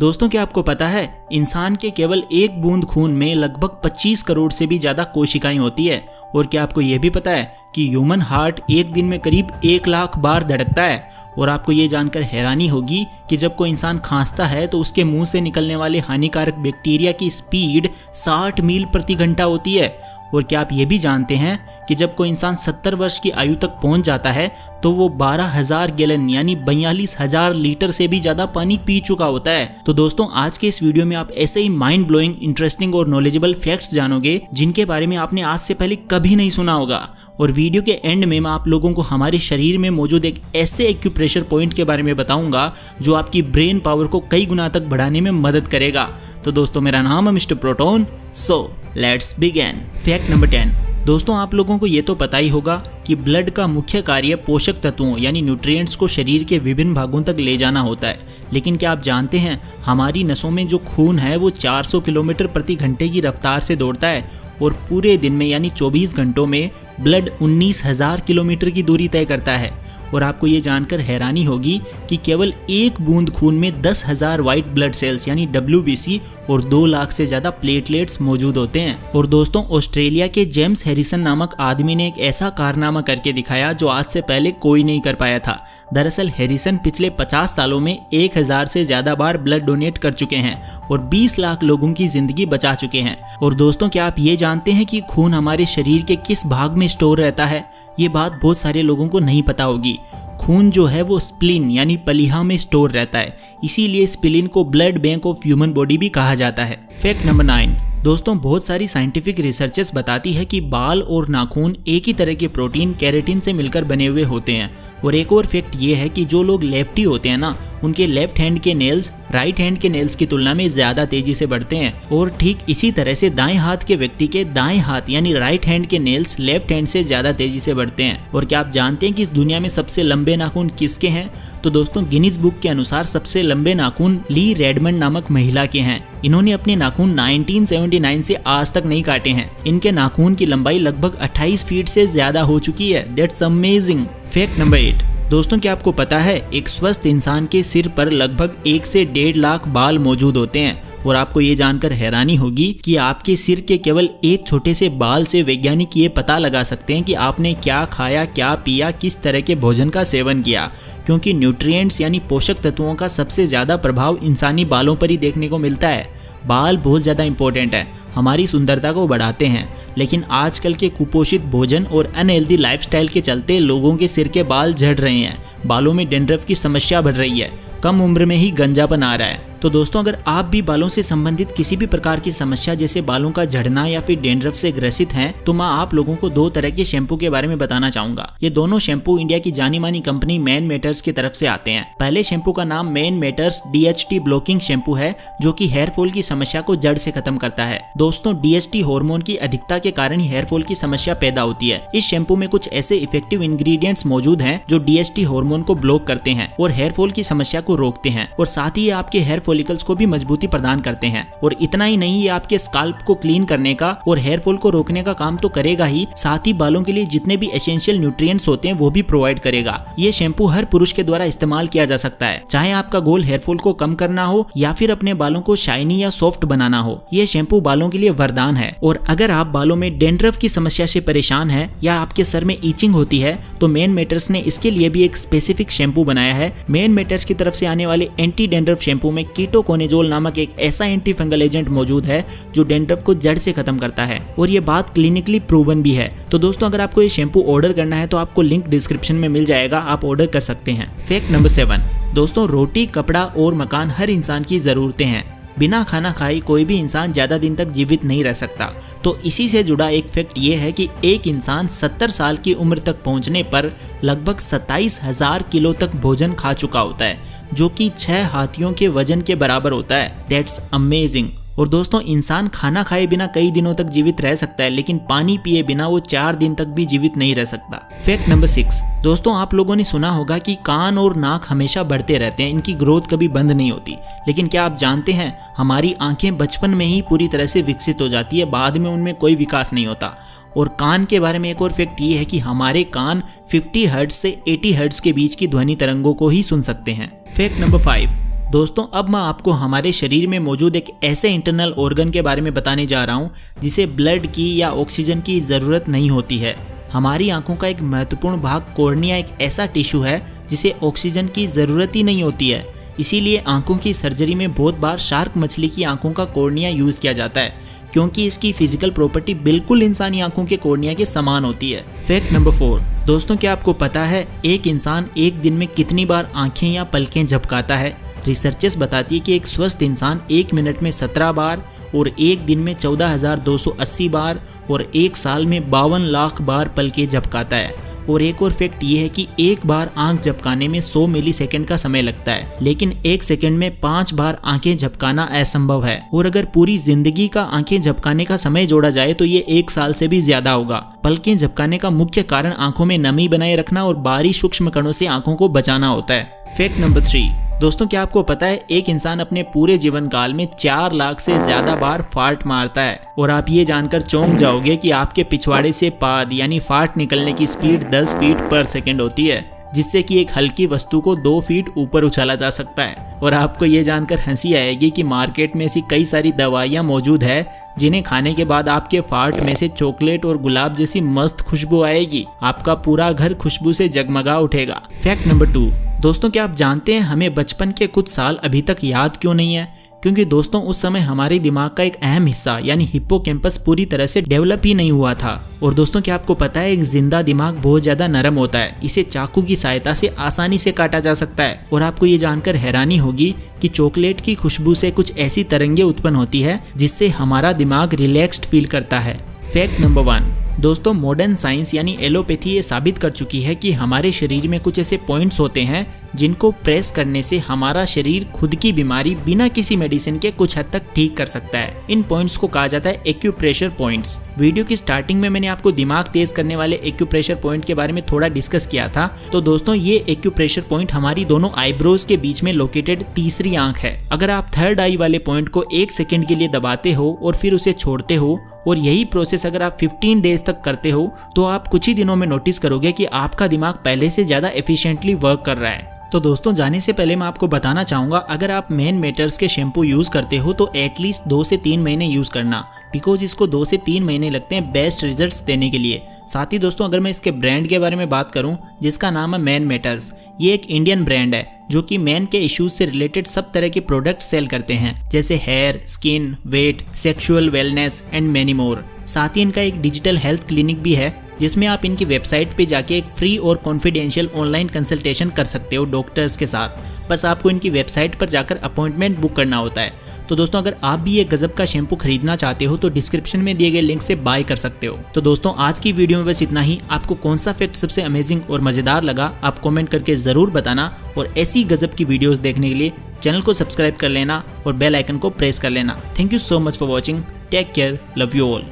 दोस्तों क्या आपको पता है इंसान के केवल एक बूंद खून में लगभग 25 करोड़ से भी ज्यादा कोशिकाएं होती है। और क्या आपको यह भी पता है कि ह्यूमन हार्ट एक दिन में करीब 1 लाख बार धड़कता है। और आपको ये जानकर हैरानी होगी कि जब कोई इंसान खांसता है तो उसके मुंह से निकलने वाले हानिकारक बैक्टीरिया की स्पीड 60 मील प्रति घंटा होती है। और क्या आप ये भी जानते हैं कि जब कोई इंसान 70 वर्ष की आयु तक पहुंच जाता है तो वो 12,000 गैलन यानी 42,000 लीटर से भी ज्यादा पानी पी चुका होता है। तो दोस्तों आज के इस वीडियो में आप ऐसे ही माइंड ब्लोइंग, इंटरेस्टिंग और नॉलेजेबल फैक्ट्स जानोगे जिनके बारे में आपने आज से पहले कभी नहीं सुना होगा। और वीडियो के एंड में मैं आप लोगों को हमारे शरीर में मौजूद एक ऐसे एक्यूप्रेशर पॉइंट के बारे में बताऊंगा जो आपकी ब्रेन पावर को कई गुना तक बढ़ाने में मदद करेगा। तो दोस्तों मेरा नाम है mister proton, so let's begin. Fact number 10। दोस्तों आप लोगों को ये तो पता ही होगा कि ब्लड का मुख्य कार्य पोषक तत्वों यानी न्यूट्रिएंट्स को शरीर के विभिन्न भागों तक ले जाना होता है। लेकिन क्या आप जानते हैं हमारी नसों में जो खून है वो 400 किलोमीटर प्रति घंटे की रफ्तार से दौड़ता है और पूरे दिन में यानी 24 घंटों में ब्लड 19,000 किलोमीटर की दूरी तय करता है। और आपको ये जानकर हैरानी होगी कि केवल एक बूंद खून में 10,000 व्हाइट ब्लड सेल्स यानी WBC और 2 लाख से ज्यादा प्लेटलेट्स मौजूद होते हैं। और दोस्तों ऑस्ट्रेलिया के जेम्स हैरिसन नामक आदमी ने एक ऐसा कारनामा करके दिखाया जो आज से पहले कोई नहीं कर पाया था। दरअसल हैरिसन पिछले 50 सालों में 1000 से ज्यादा बार ब्लड डोनेट कर चुके हैं और 20 लाख लोगों की जिंदगी बचा चुके हैं। और दोस्तों क्या आप ये जानते हैं कि खून हमारे शरीर के किस भाग में स्टोर रहता है? ये बात बहुत सारे लोगों को नहीं पता होगी। खून जो है वो स्प्लीन यानी पलीहा में स्टोर रहता है, इसीलिए स्प्लीन को blood bank of human body भी कहा जाता है। Fact number 9। दोस्तों बहुत सारी साइंटिफिक रिसर्चेस बताती है कि बाल और नाखून एक ही तरह के प्रोटीन केराटिन से मिलकर बने हुए होते हैं। और एक और फैक्ट ये है कि जो लोग लेफ्टी होते हैं ना उनके लेफ्ट हैंड के नेल्स राइट हैंड के नेल्स की तुलना में ज्यादा तेजी से बढ़ते हैं। और ठीक इसी तरह से दाएं हाथ के व्यक्ति के दाएं हाथ यानी राइट हैंड के नेल्स लेफ्ट हैंड से ज्यादा तेजी से बढ़ते हैं। और क्या आप जानते हैं कि इस दुनिया में सबसे लंबे नाखून किसके हैं? तो दोस्तों गिनीज बुक के अनुसार सबसे लंबे नाखून ली रेडमंड नामक महिला के हैं। इन्होंने अपने नाखून 1979 से आज तक नहीं काटे हैं। इनके नाखून की लंबाई लगभग 28 फीट से ज्यादा हो चुकी है। That's amazing. Fact number 8। दोस्तों क्या आपको पता है एक स्वस्थ इंसान के सिर पर लगभग 1 से 1.5 लाख बाल मौजूद होते हैं। और आपको ये जानकर हैरानी होगी कि आपके सिर के केवल एक छोटे से बाल से वैज्ञानिक ये पता लगा सकते हैं कि आपने क्या खाया, क्या पिया, किस तरह के भोजन का सेवन किया। क्योंकि न्यूट्रिएंट्स यानी पोषक तत्वों का सबसे ज्यादा प्रभाव इंसानी बालों पर ही देखने को मिलता है। बाल बहुत ज्यादा इंपॉर्टेंट है, हमारी सुंदरता को बढ़ाते हैं। लेकिन आजकल के कुपोषित भोजन और अनहेल्दी लाइफस्टाइल के चलते लोगों के सिर के बाल झड़ रहे हैं, बालों में डैंड्रफ की समस्या बढ़ रही है, कम उम्र में ही गंजापन आ रहा है। तो दोस्तों अगर आप भी बालों से संबंधित किसी भी प्रकार की समस्या जैसे बालों का झड़ना या फिर डैंड्रफ से ग्रसित हैं तो मैं आप लोगों को 2 तरह के शैम्पू के बारे में बताना चाहूंगा। ये दोनों शैम्पू इंडिया की जानी मानी कंपनी मैन मैटर्स की तरफ से आते हैं। पहले शैम्पू का नाम man matters DHT blocking shampoo है जो कि हेयर फॉल की समस्या को जड़ से खत्म करता है। दोस्तों DHT हार्मोन की अधिकता के कारण ही हेयर फॉल की समस्या पैदा होती है। इस शैम्पू में कुछ ऐसे इफेक्टिव इंग्रेडिएंट्स मौजूद हैं जो DHT हार्मोन को ब्लॉक करते हैं और हेयर फॉल की समस्या को रोकते हैं और साथ ही आपके हेयर फॉलिकल्स को भी मजबूती प्रदान करते हैं। और इतना ही नहीं, ये आपके स्काल्प को क्लीन करने का और हेयर फॉल को रोकने का काम तो करेगा ही, साथ ही बालों के लिए जितने भी एसेंशियल न्यूट्रिएंट्स होते हैं वो भी प्रोवाइड करेगा। ये शैम्पू हर पुरुष के द्वारा इस्तेमाल किया जा सकता है, चाहे आपका गोल हेयर फॉल को कम करना हो या फिर अपने बालों को शाइनी या सॉफ्ट बनाना हो। ये शैम्पू बालों के लिए वरदान है। और अगर आप बालों में डैंड्रफ की समस्या से परेशान है या आपके सर में ईचिंग होती है तो मैन मैटर्स ने इसके लिए भी एक स्पेसिफिक शैम्पू बनाया है। मैन मैटर्स की तरफ से आने वाले एंटी डैंड्रफ शैम्पू में कीटोकोनेजोल नामक एक ऐसा एंटी फंगल एजेंट मौजूद है जो डैंड्रफ को जड़ से खत्म करता है और ये बात क्लिनिकली प्रूवन भी है। तो दोस्तों अगर आपको ये शैम्पू ऑर्डर करना है तो आपको लिंक डिस्क्रिप्शन में मिल जाएगा, आप ऑर्डर कर सकते हैं। Fact number 7। दोस्तों रोटी, कपड़ा और मकान हर इंसान की जरूरतें हैं। बिना खाना खाए कोई भी इंसान ज्यादा दिन तक जीवित नहीं रह सकता। तो इसी से जुड़ा एक फैक्ट ये है कि एक इंसान 70 साल की उम्र तक पहुंचने पर लगभग 27,000 किलो तक भोजन खा चुका होता है जो कि 6 हाथियों के वजन के बराबर होता है। That's amazing. और दोस्तों इंसान खाना खाए बिना कई दिनों तक जीवित रह सकता है लेकिन पानी पिए बिना वो 4 दिन तक भी जीवित नहीं रह सकता। Fact number 6। दोस्तों आप लोगों ने सुना होगा कि कान और नाक हमेशा बढ़ते रहते हैं, इनकी ग्रोथ कभी बंद नहीं होती। लेकिन क्या आप जानते हैं हमारी आंखें बचपन में ही पूरी तरह से विकसित हो जाती है, बाद में उनमें कोई विकास नहीं होता। और कान के बारे में एक और फैक्ट ये है कि हमारे कान 50 हर्ट्ज से 80 हर्ट्ज के बीच की ध्वनि तरंगों को ही सुन सकते हैं। Fact number 5। दोस्तों अब मैं आपको हमारे शरीर में मौजूद एक ऐसे इंटरनल ऑर्गन के बारे में बताने जा रहा हूँ जिसे ब्लड की या ऑक्सीजन की ज़रूरत नहीं होती है। हमारी आंखों का एक महत्वपूर्ण भाग कॉर्निया एक ऐसा टिश्यू है जिसे ऑक्सीजन की ज़रूरत ही नहीं होती है। इसीलिए आंखों की सर्जरी में बहुत बार शार्क मछली की आंखों का कॉर्निया यूज़ किया जाता है, क्योंकि इसकी फिजिकल प्रॉपर्टी बिल्कुल इंसानी आंखों के कॉर्निया के समान होती है। फैक्ट नंबर 4, दोस्तों क्या आपको पता है एक इंसान एक दिन में कितनी बार आंखें या पलकें झपकाता है? रिसर्चर्स बताती है कि एक स्वस्थ इंसान 1 मिनट में 17 बार और एक दिन में 14,280 बार और एक साल में 52 लाख बार पलकें झपकाता है। और एक और फैक्ट ये है कि एक बार आंख झपकाने में 100 मिलीसेकंड का समय लगता है, लेकिन एक सेकंड में 5 बार आंखें झपकाना असंभव है। और अगर पूरी जिंदगी का आंखें झपकाने का समय जोड़ा जाए तो ये 1 साल से भी ज्यादा होगा। पलकें झपकाने का मुख्य कारण आंखों में नमी बनाए रखना और बाहरी सूक्ष्म कणों से आंखों को बचाना होता है। फैक्ट नंबर 3, दोस्तों क्या आपको पता है एक इंसान अपने पूरे जीवन काल में 4 लाख से ज्यादा बार फार्ट मारता है। और आप ये जानकर चौंक जाओगे कि आपके पिछवाड़े से पाद यानी फार्ट निकलने की स्पीड 10 फीट पर सेकंड होती है, जिससे कि एक हल्की वस्तु को 2 फीट ऊपर उछाला जा सकता है। और आपको ये जानकर हंसी आएगी कि मार्केट में ऐसी कई सारी दवाइयाँ मौजूद है जिन्हें खाने के बाद आपके फार्ट में से चॉकलेट और गुलाब जैसी मस्त खुशबू आएगी। आपका पूरा घर खुशबू से जगमगा उठेगा। फैक्ट नंबर 2, दोस्तों क्या आप जानते हैं हमें बचपन के कुछ साल अभी तक याद क्यों नहीं है? क्योंकि दोस्तों उस समय हमारे दिमाग का एक अहम हिस्सा यानी हिप्पोकैम्पस पूरी तरह से डेवलप ही नहीं हुआ था। और दोस्तों क्या आपको पता है एक जिंदा दिमाग बहुत ज्यादा नरम होता है, इसे चाकू की सहायता से आसानी से काटा जा सकता है। और आपको ये जानकर हैरानी होगी कि चॉकलेट की खुशबू से कुछ ऐसी तरंगें उत्पन्न होती है जिससे हमारा दिमाग रिलैक्स्ड फील करता है। फैक्ट नंबर 1, दोस्तों मॉडर्न साइंस यानी एलोपैथी ये साबित कर चुकी है कि हमारे शरीर में कुछ ऐसे पॉइंट्स होते हैं जिनको प्रेस करने से हमारा शरीर खुद की बीमारी बिना किसी मेडिसिन के कुछ हद तक ठीक कर सकता है। इन पॉइंट्स को कहा जाता है एक्यूप्रेशर पॉइंट्स। वीडियो की स्टार्टिंग में मैंने आपको दिमाग तेज करने वाले एक्यूप्रेशर पॉइंट के बारे में थोड़ा डिस्कस किया था। तो दोस्तों ये एक्यूप्रेशर पॉइंट हमारी दोनों आईब्रोज के बीच में लोकेटेड तीसरी आंख है। अगर आप थर्ड आई वाले पॉइंट को 1 सेकेंड के लिए दबाते हो और फिर उसे छोड़ते हो और यही प्रोसेस अगर आप 15 डेज तक करते हो तो आप कुछ ही दिनों में नोटिस करोगे कि आपका दिमाग पहले से ज्यादा एफिशिएंटली वर्क कर रहा है। तो दोस्तों जाने से पहले मैं आपको बताना चाहूँगा अगर आप मैन मैटर्स के शैम्पू यूज़ करते हो तो एटलीस्ट 2 से 3 महीने यूज़ करना, बिकॉज इसको 2 से 3 महीने लगते हैं बेस्ट रिजल्ट्स देने के लिए। साथ ही दोस्तों अगर मैं इसके ब्रांड के बारे में बात करूं जिसका नाम है मैन मैटर्स, ये एक इंडियन ब्रांड है जो कि मैन के इश्यूज से रिलेटेड सब तरह के प्रोडक्ट सेल करते हैं, जैसे hair, skin, weight, sexual wellness and many more. साथ ही इनका एक डिजिटल हेल्थ क्लिनिक भी है जिसमें आप इनकी वेबसाइट पे जाके एक फ्री और कॉन्फिडेंशियल ऑनलाइन कंसल्टेशन कर सकते हो डॉक्टर्स के साथ। बस आपको इनकी वेबसाइट पर जाकर अपॉइंटमेंट बुक करना होता है। तो दोस्तों अगर आप भी ये गजब का शैम्पू खरीदना चाहते हो तो डिस्क्रिप्शन में दिए गए लिंक से बाय कर सकते हो। तो दोस्तों आज की वीडियो में बस इतना ही। आपको कौन सा फैक्ट सबसे अमेजिंग और मजेदार लगा आप कमेंट करके जरूर बताना, और ऐसी गजब की वीडियोस देखने के लिए चैनल को सब्सक्राइब कर लेना और बेल आइकन को प्रेस कर लेना। Thank you so much for watching. Take care, love you all.